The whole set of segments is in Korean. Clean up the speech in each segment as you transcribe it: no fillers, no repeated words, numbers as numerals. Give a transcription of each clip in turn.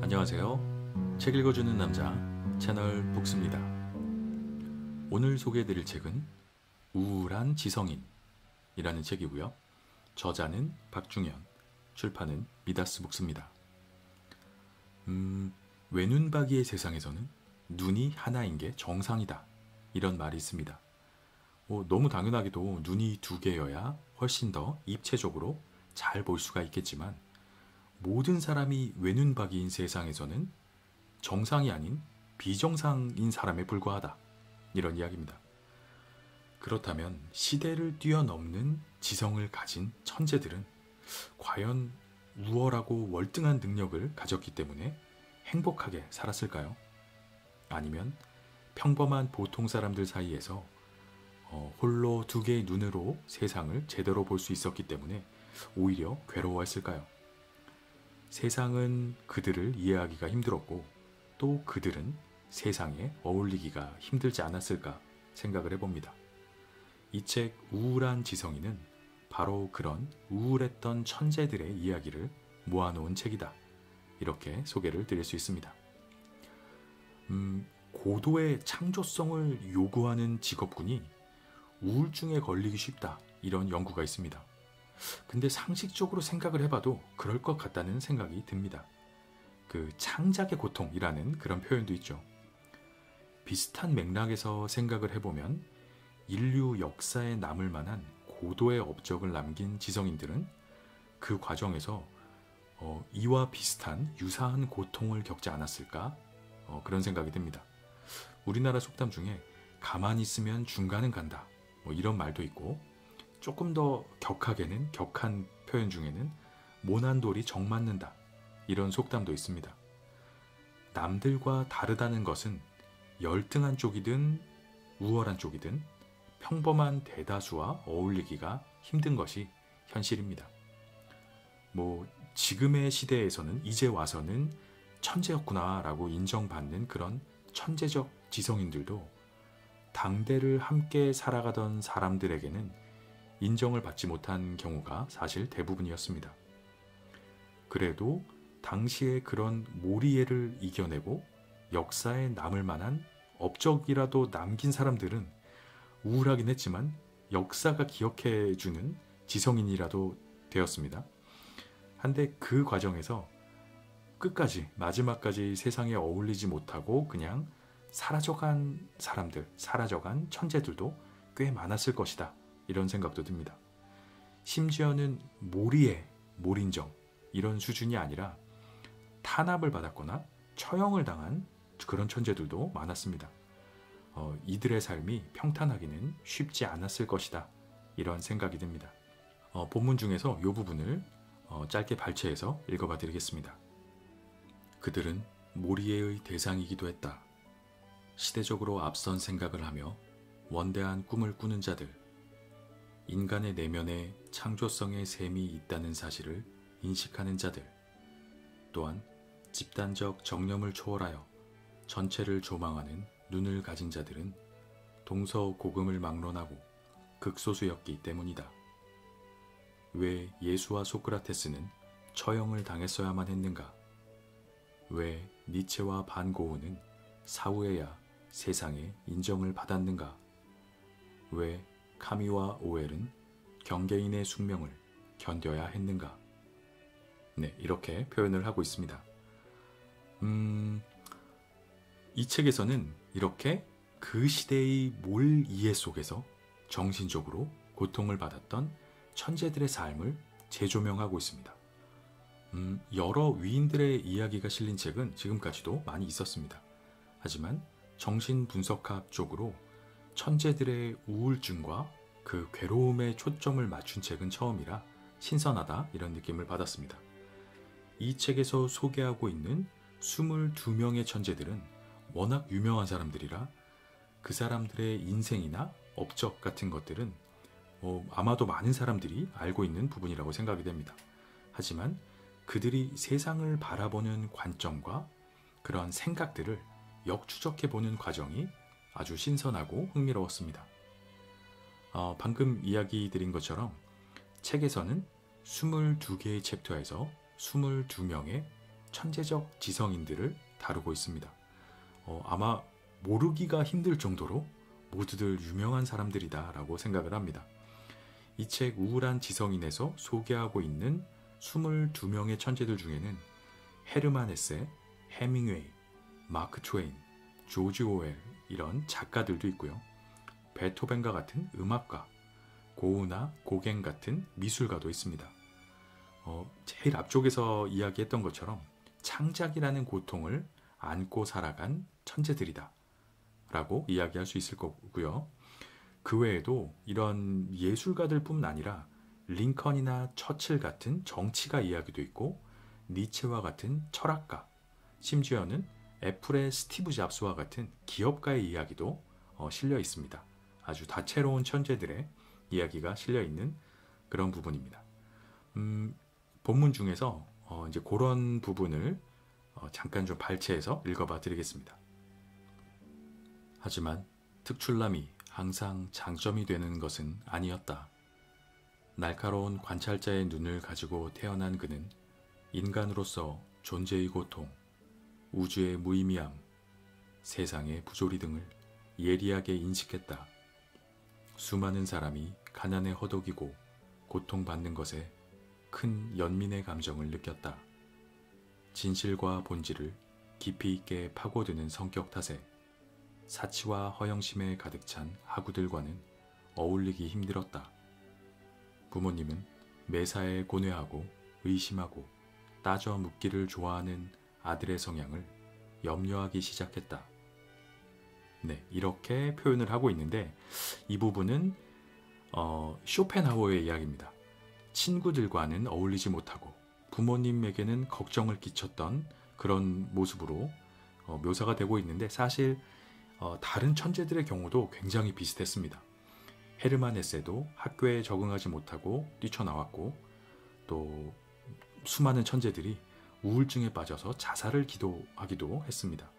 안녕하세요. 책 읽어주는 남자 채널 북스입니다. 오늘 소개해드릴 책은 우울한 지성인이라는 책이고요. 저자는 박중현, 출판은 미다스 북스입니다. 외눈박이의 세상에서는 눈이 하나인 게 정상이다. 이런 말이 있습니다. 너무 당연하게도 눈이 두 개여야 훨씬 더 입체적으로 잘 볼 수가 있겠지만 모든 사람이 외눈박이인 세상에서는 정상이 아닌 비정상인 사람에 불과하다. 이런 이야기입니다. 그렇다면 시대를 뛰어넘는 지성을 가진 천재들은 과연 우월하고 월등한 능력을 가졌기 때문에 행복하게 살았을까요? 아니면 평범한 보통 사람들 사이에서 홀로 두 개의 눈으로 세상을 제대로 볼 수 있었기 때문에 오히려 괴로워했을까요? 세상은 그들을 이해하기가 힘들었고 또 그들은 세상에 어울리기가 힘들지 않았을까 생각을 해봅니다. 이 책 우울한 지성인은 바로 그런 우울했던 천재들의 이야기를 모아놓은 책이다. 이렇게 소개를 드릴 수 있습니다. 고도의 창조성을 요구하는 직업군이 우울증에 걸리기 쉽다. 이런 연구가 있습니다. 근데 상식적으로 생각을 해봐도 그럴 것 같다는 생각이 듭니다. 창작의 고통이라는 그런 표현도 있죠. 비슷한 맥락에서 생각을 해보면 인류 역사에 남을 만한 고도의 업적을 남긴 지성인들은 그 과정에서 이와 비슷한 유사한 고통을 겪지 않았을까? 그런 생각이 듭니다. 우리나라 속담 중에 가만히 있으면 중간은 간다. 이런 말도 있고 조금 더 격한 표현 중에는 모난 돌이 정 맞는다. 이런 속담도 있습니다. 남들과 다르다는 것은 열등한 쪽이든 우월한 쪽이든 평범한 대다수와 어울리기가 힘든 것이 현실입니다. 지금의 시대에서는 이제 와서는 천재였구나 라고 인정받는 그런 천재적 지성인들도 당대를 함께 살아가던 사람들에게는 인정을 받지 못한 경우가 사실 대부분이었습니다. 그래도 당시에 그런 모리에를 이겨내고 역사에 남을 만한 업적이라도 남긴 사람들은 우울하긴 했지만 역사가 기억해주는 지성인이라도 되었습니다. 한데 그 과정에서 끝까지 마지막까지 세상에 어울리지 못하고 그냥 사라져간 사람들, 사라져간 천재들도 꽤 많았을 것이다. 이런 생각도 듭니다. 심지어는 모리에, 몰인정 이런 수준이 아니라 탄압을 받았거나 처형을 당한 그런 천재들도 많았습니다. 이들의 삶이 평탄하기는 쉽지 않았을 것이다. 이런 생각이 듭니다. 본문 중에서 이 부분을 짧게 발췌해서 읽어봐 드리겠습니다. 그들은 모리에의 대상이기도 했다. 시대적으로 앞선 생각을 하며 원대한 꿈을 꾸는 자들, 인간의 내면에 창조성의 셈이 있다는 사실을 인식하는 자들, 또한 집단적 정념을 초월하여 전체를 조망하는 눈을 가진 자들은 동서고금을 막론하고 극소수였기 때문이다. 왜 예수와 소크라테스는 처형을 당했어야만 했는가? 왜 니체와 반 고흐는 사후에야 세상에 인정을 받았는가? 왜 카미와 오웰은 경계인의 숙명을 견뎌야 했는가? 네, 이렇게 표현을 하고 있습니다. 이 책에서는 이렇게 그 시대의 몰이해 속에서 정신적으로 고통을 받았던 천재들의 삶을 재조명하고 있습니다. 여러 위인들의 이야기가 실린 책은 지금까지도 많이 있었습니다. 하지만 정신분석학 쪽으로 천재들의 우울증과 그 괴로움에 초점을 맞춘 책은 처음이라 신선하다 이런 느낌을 받았습니다. 이 책에서 소개하고 있는 22명의 천재들은 워낙 유명한 사람들이라 그 사람들의 인생이나 업적 같은 것들은 아마도 많은 사람들이 알고 있는 부분이라고 생각이 됩니다. 하지만 그들이 세상을 바라보는 관점과 그런 생각들을 역추적해보는 과정이 아주 신선하고 흥미로웠습니다. 방금 이야기 드린 것처럼 책에서는 22개의 챕터에서 22명의 천재적 지성인들을 다루고 있습니다. 아마 모르기가 힘들 정도로 모두들 유명한 사람들이다라고 생각을 합니다. 이 책 우울한 지성인에서 소개하고 있는 22명의 천재들 중에는 헤르만 헤세, 해밍웨이, 마크 트웨인, 조지 오웰 이런 작가들도 있고요. 베토벤과 같은 음악가, 고우나 고갱 같은 미술가도 있습니다. 제일 앞쪽에서 이야기했던 것처럼 창작이라는 고통을 안고 살아간 천재들이다 라고 이야기할 수 있을 거고요. 그 외에도 이런 예술가들 뿐만 아니라 링컨이나 처칠 같은 정치가 이야기도 있고 니체와 같은 철학가, 심지어는 애플의 스티브 잡스와 같은 기업가의 이야기도 실려 있습니다. 아주 다채로운 천재들의 이야기가 실려 있는 그런 부분입니다. 본문 중에서 이제 그런 부분을 잠깐 좀 발췌해서 읽어봐 드리겠습니다. 하지만 특출남이 항상 장점이 되는 것은 아니었다. 날카로운 관찰자의 눈을 가지고 태어난 그는 인간으로서 존재의 고통, 우주의 무의미함, 세상의 부조리 등을 예리하게 인식했다. 수많은 사람이 가난에 허덕이고 고통받는 것에 큰 연민의 감정을 느꼈다. 진실과 본질을 깊이 있게 파고드는 성격 탓에 사치와 허영심에 가득 찬 하구들과는 어울리기 힘들었다. 부모님은 매사에 고뇌하고 의심하고 따져 묻기를 좋아하는 아들의 성향을 염려하기 시작했다. 네, 이렇게 표현을 하고 있는데 이 부분은 쇼펜하우어의 이야기입니다. 친구들과는 어울리지 못하고 부모님에게는 걱정을 끼쳤던 그런 모습으로 묘사가 되고 있는데 사실 다른 천재들의 경우도 굉장히 비슷했습니다. 헤르만 헤세도 학교에 적응하지 못하고 뛰쳐나왔고 또 수많은 천재들이 우울증에 빠져서 자살을 기도하기도 했습니다.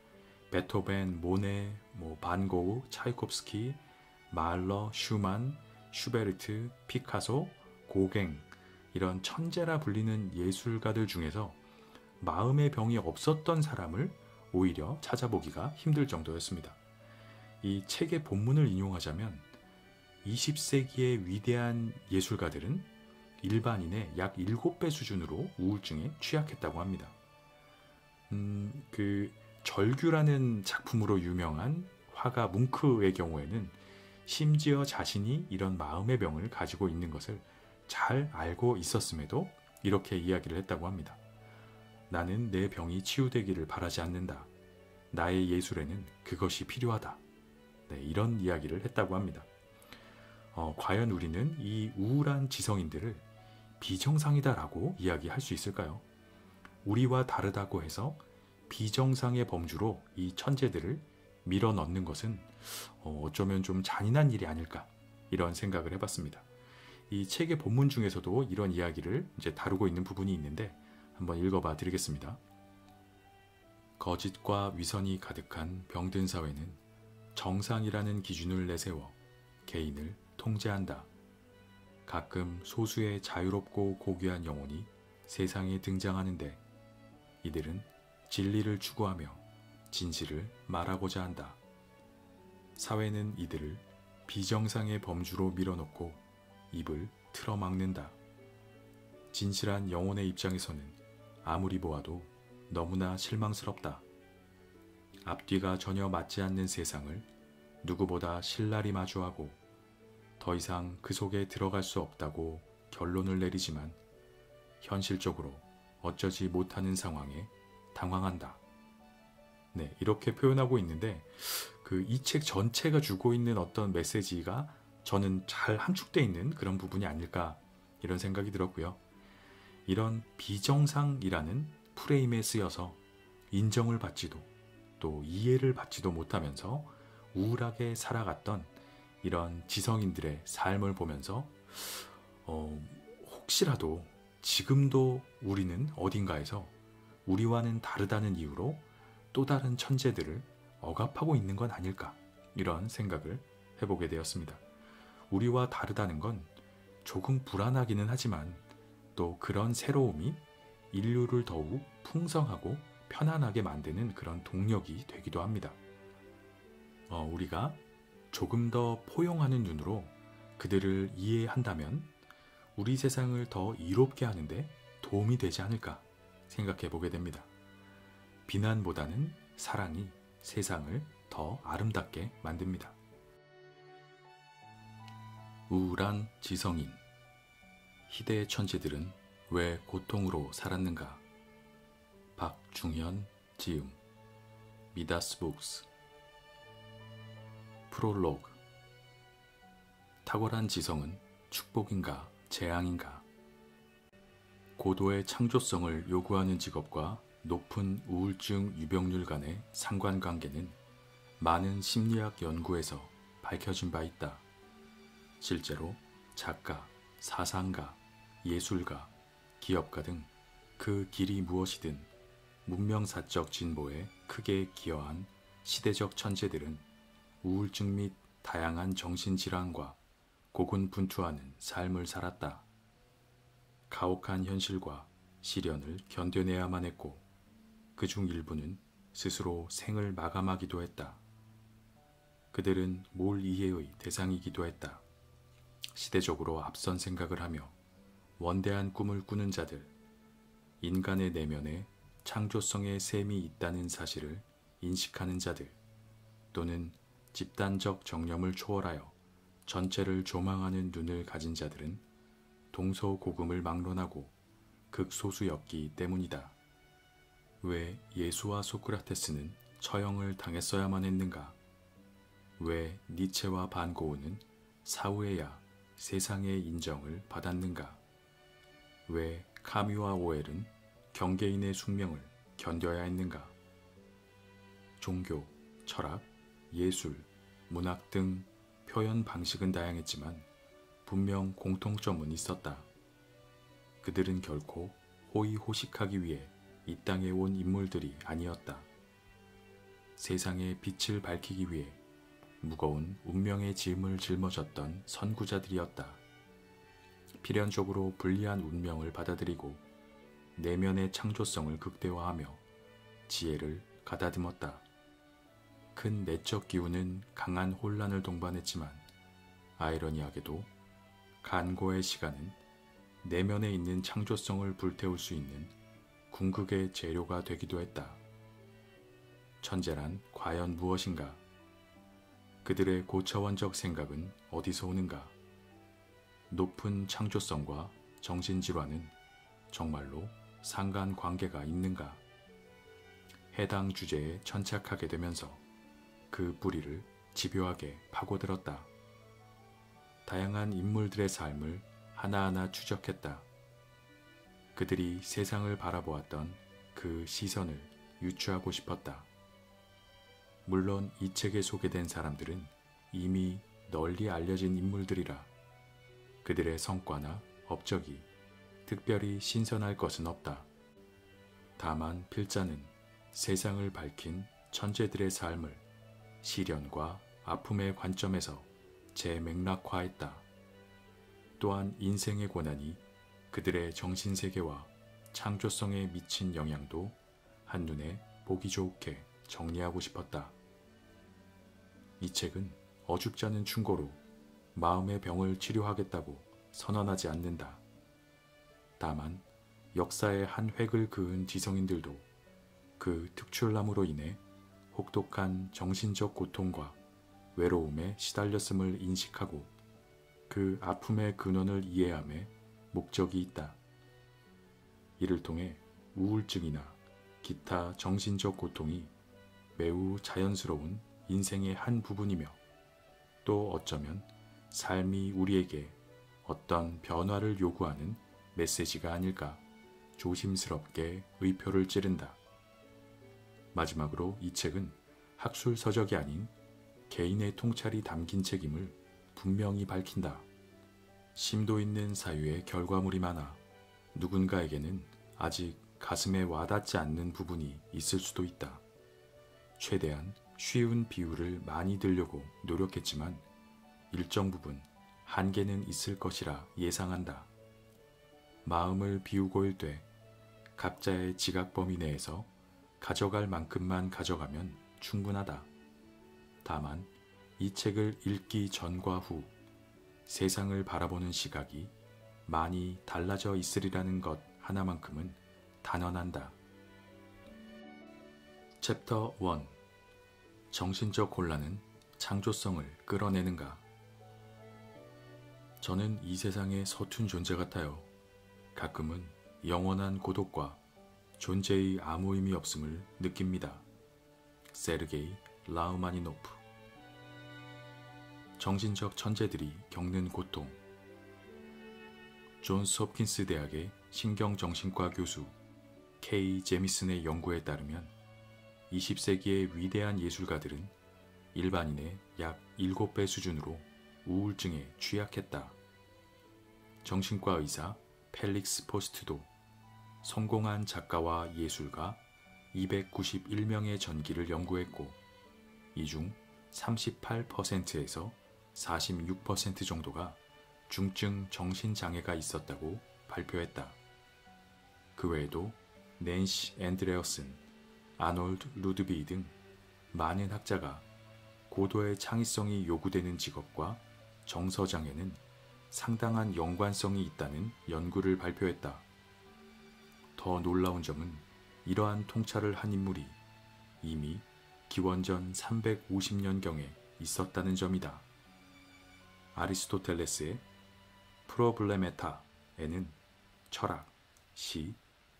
베토벤, 모네, 반 고흐, 차이콥스키, 말러, 슈만, 슈베르트, 피카소, 고갱 이런 천재라 불리는 예술가들 중에서 마음의 병이 없었던 사람을 오히려 찾아보기가 힘들 정도였습니다. 이 책의 본문을 인용하자면 20세기의 위대한 예술가들은 일반인의 약 7배 수준으로 우울증에 취약했다고 합니다. 그 절규라는 작품으로 유명한 화가 뭉크의 경우에는 심지어 자신이 이런 마음의 병을 가지고 있는 것을 잘 알고 있었음에도 이렇게 이야기를 했다고 합니다. 나는 내 병이 치유되기를 바라지 않는다. 나의 예술에는 그것이 필요하다. 네, 이런 이야기를 했다고 합니다. 과연 우리는 이 우울한 지성인들을 비정상이다라고 이야기할 수 있을까요? 우리와 다르다고 해서 비정상의 범주로 이 천재들을 밀어넣는 것은 어쩌면 좀 잔인한 일이 아닐까 이런 생각을 해봤습니다. 이 책의 본문 중에서도 이런 이야기를 이제 다루고 있는 부분이 있는데 한번 읽어봐 드리겠습니다. 거짓과 위선이 가득한 병든 사회는 정상이라는 기준을 내세워 개인을 통제한다. 가끔 소수의 자유롭고 고귀한 영혼이 세상에 등장하는데 이들은 진리를 추구하며 진실을 말하고자 한다. 사회는 이들을 비정상의 범주로 밀어넣고 입을 틀어막는다. 진실한 영혼의 입장에서는 아무리 보아도 너무나 실망스럽다. 앞뒤가 전혀 맞지 않는 세상을 누구보다 신랄히 마주하고 더 이상 그 속에 들어갈 수 없다고 결론을 내리지만 현실적으로 어쩌지 못하는 상황에 당황한다. 네, 이렇게 표현하고 있는데 이 책 전체가 주고 있는 어떤 메시지가 저는 잘 함축되어 있는 그런 부분이 아닐까 이런 생각이 들었고요. 이런 비정상이라는 프레임에 쓰여서 인정을 받지도 또 이해를 받지도 못하면서 우울하게 살아갔던 이런 지성인들의 삶을 보면서 혹시라도 지금도 우리는 어딘가에서 우리와는 다르다는 이유로 또 다른 천재들을 억압하고 있는 건 아닐까 이런 생각을 해보게 되었습니다. 우리와 다르다는 건 조금 불안하기는 하지만 또 그런 새로움이 인류를 더욱 풍성하고 편안하게 만드는 그런 동력이 되기도 합니다. 우리가 조금 더 포용하는 눈으로 그들을 이해한다면 우리 세상을 더 이롭게 하는데 도움이 되지 않을까 생각해 보게 됩니다. 비난보다는 사랑이 세상을 더 아름답게 만듭니다. 우울한 지성인. 희대의 천재들은 왜 고통으로 살았는가? 박중현 지음. 미다스 북스. 프롤로그. 탁월한 지성은 축복인가 재앙인가? 고도의 창조성을 요구하는 직업과 높은 우울증 유병률 간의 상관관계는 많은 심리학 연구에서 밝혀진 바 있다. 실제로 작가, 사상가, 예술가, 기업가 등 그 길이 무엇이든 문명사적 진보에 크게 기여한 시대적 천재들은 우울증 및 다양한 정신질환과 고군분투하는 삶을 살았다. 가혹한 현실과 시련을 견뎌내야만 했고 그중 일부는 스스로 생을 마감하기도 했다. 그들은 몰이해의 대상이기도 했다. 시대적으로 앞선 생각을 하며 원대한 꿈을 꾸는 자들, 인간의 내면에 창조성의 셈이 있다는 사실을 인식하는 자들, 또는 집단적 정념을 초월하여 전체를 조망하는 눈을 가진 자들은 동서고금을 막론하고 극소수였기 때문이다. 왜 예수와 소크라테스는 처형을 당했어야만 했는가? 왜 니체와 반고흐는 사후에야 세상의 인정을 받았는가? 왜 카뮤와 오엘은 경계인의 숙명을 견뎌야 했는가? 종교, 철학, 예술, 문학 등 표현 방식은 다양했지만 분명 공통점은 있었다. 그들은 결코 호의호식하기 위해 이 땅에 온 인물들이 아니었다. 세상의 빛을 밝히기 위해 무거운 운명의 짐을 짊어졌던 선구자들이었다. 필연적으로 불리한 운명을 받아들이고 내면의 창조성을 극대화하며 지혜를 가다듬었다. 큰 내적 기운은 강한 혼란을 동반했지만 아이러니하게도 간고의 시간은 내면에 있는 창조성을 불태울 수 있는 궁극의 재료가 되기도 했다. 천재란 과연 무엇인가? 그들의 고차원적 생각은 어디서 오는가? 높은 창조성과 정신질환은 정말로 상관관계가 있는가? 해당 주제에 천착하게 되면서 그 뿌리를 집요하게 파고들었다. 다양한 인물들의 삶을 하나하나 추적했다. 그들이 세상을 바라보았던 그 시선을 유추하고 싶었다. 물론 이 책에 소개된 사람들은 이미 널리 알려진 인물들이라 그들의 성과나 업적이 특별히 신선할 것은 없다. 다만 필자는 세상을 밝힌 천재들의 삶을 시련과 아픔의 관점에서 재맥락화했다. 또한 인생의 고난이 그들의 정신세계와 창조성에 미친 영향도 한눈에 보기 좋게 정리하고 싶었다. 이 책은 어줍지 않은 충고로 마음의 병을 치료하겠다고 선언하지 않는다. 다만 역사의 한 획을 그은 지성인들도 그 특출남으로 인해 혹독한 정신적 고통과 외로움에 시달렸음을 인식하고 그 아픔의 근원을 이해함에 목적이 있다. 이를 통해 우울증이나 기타 정신적 고통이 매우 자연스러운 인생의 한 부분이며 또 어쩌면 삶이 우리에게 어떤 변화를 요구하는 메시지가 아닐까 조심스럽게 의표를 찌른다. 마지막으로 이 책은 학술서적이 아닌 개인의 통찰이 담긴 책임을 분명히 밝힌다. 심도 있는 사유의 결과물이 많아 누군가에게는 아직 가슴에 와닿지 않는 부분이 있을 수도 있다. 최대한 쉬운 비유를 많이 들려고 노력했지만 일정 부분 한계는 있을 것이라 예상한다. 마음을 비우고 일 때 각자의 지각 범위 내에서 가져갈 만큼만 가져가면 충분하다. 다만 이 책을 읽기 전과 후 세상을 바라보는 시각이 많이 달라져 있으리라는 것 하나만큼은 단언한다. 챕터 1. 정신적 혼란은 창조성을 끌어내는가? 저는 이 세상의 서툰 존재 같아요. 가끔은 영원한 고독과 존재의 아무 의미 없음을 느낍니다. 세르게이 라흐마니노프. 정신적 천재들이 겪는 고통. 존스 홉킨스 대학의 신경정신과 교수 K. 제미슨의 연구에 따르면 20세기의 위대한 예술가들은 일반인의 약 7배 수준으로 우울증에 취약했다. 정신과 의사 펠릭스 포스트도 성공한 작가와 예술가 291명의 전기를 연구했고 이 중 38%에서 46% 정도가 중증 정신장애가 있었다고 발표했다. 그 외에도 낸시 앤드레어슨, 아놀드 루드비 등 많은 학자가 고도의 창의성이 요구되는 직업과 정서장애는 상당한 연관성이 있다는 연구를 발표했다. 더 놀라운 점은 이러한 통찰을 한 인물이 이미 기원전 350년경에 있었다는 점이다. 아리스토텔레스의 프로블레메타에는 철학, 시,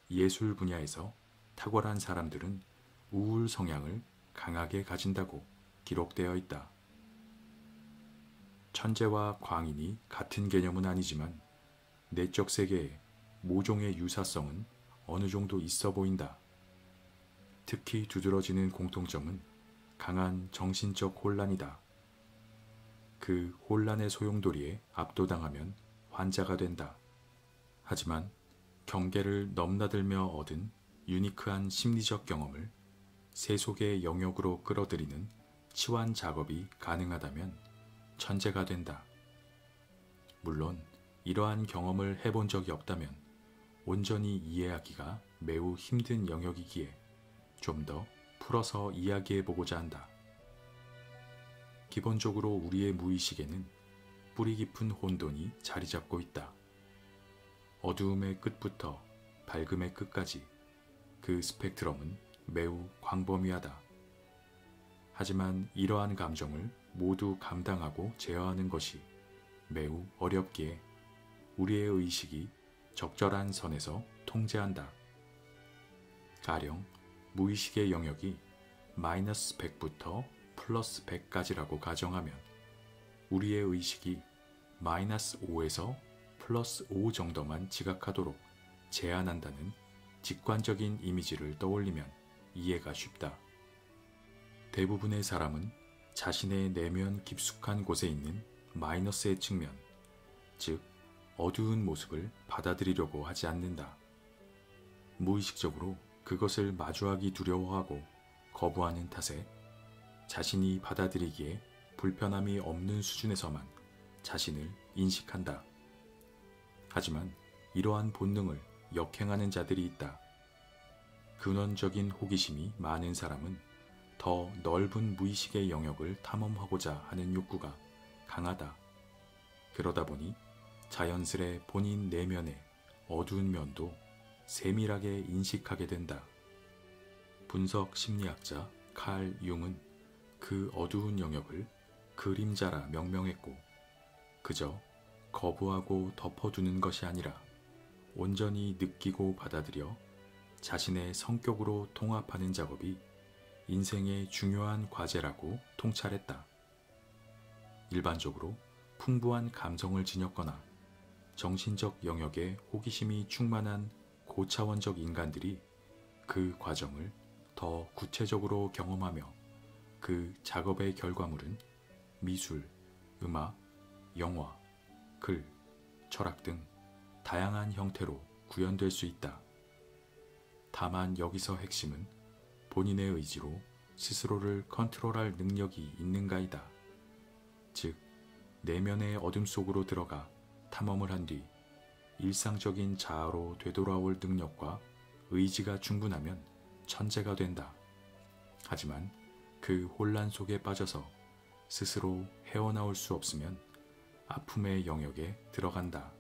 예술 분야에서 탁월한 사람들은 우울 성향을 강하게 가진다고 기록되어 있다. 천재와 광인이 같은 개념은 아니지만 내적 세계에 모종의 유사성은 어느 정도 있어 보인다. 특히 두드러지는 공통점은 강한 정신적 혼란이다. 그 혼란의 소용돌이에 압도당하면 환자가 된다. 하지만 경계를 넘나들며 얻은 유니크한 심리적 경험을 세속의 영역으로 끌어들이는 치환 작업이 가능하다면 천재가 된다. 물론 이러한 경험을 해본 적이 없다면 온전히 이해하기가 매우 힘든 영역이기에 좀 더 풀어서 이야기해보고자 한다. 기본적으로 우리의 무의식에는 뿌리 깊은 혼돈이 자리 잡고 있다. 어두움의 끝부터 밝음의 끝까지 그 스펙트럼은 매우 광범위하다. 하지만 이러한 감정을 모두 감당하고 제어하는 것이 매우 어렵기에 우리의 의식이 적절한 선에서 통제한다. 가령 무의식의 영역이 마이너스 100부터 플러스 100까지라고 가정하면 우리의 의식이 마이너스 5에서 플러스 5 정도만 지각하도록 제한한다는 직관적인 이미지를 떠올리면 이해가 쉽다. 대부분의 사람은 자신의 내면 깊숙한 곳에 있는 마이너스의 측면, 즉 어두운 모습을 받아들이려고 하지 않는다. 무의식적으로 그것을 마주하기 두려워하고 거부하는 탓에 자신이 받아들이기에 불편함이 없는 수준에서만 자신을 인식한다. 하지만 이러한 본능을 역행하는 자들이 있다. 근원적인 호기심이 많은 사람은 더 넓은 무의식의 영역을 탐험하고자 하는 욕구가 강하다. 그러다 보니 자연스레 본인 내면의 어두운 면도 세밀하게 인식하게 된다. 분석 심리학자 칼 융은 그 어두운 영역을 그림자라 명명했고 그저 거부하고 덮어두는 것이 아니라 온전히 느끼고 받아들여 자신의 성격으로 통합하는 작업이 인생의 중요한 과제라고 통찰했다. 일반적으로 풍부한 감성을 지녔거나 정신적 영역에 호기심이 충만한 고차원적 인간들이 그 과정을 더 구체적으로 경험하며 그 작업의 결과물은 미술, 음악, 영화, 글, 철학 등 다양한 형태로 구현될 수 있다. 다만 여기서 핵심은 본인의 의지로 스스로를 컨트롤할 능력이 있는가이다. 즉, 내면의 어둠 속으로 들어가 탐험을 한 뒤 일상적인 자아로 되돌아올 능력과 의지가 충분하면 천재가 된다. 하지만 그 혼란 속에 빠져서 스스로 헤어나올 수 없으면 아픔의 영역에 들어간다.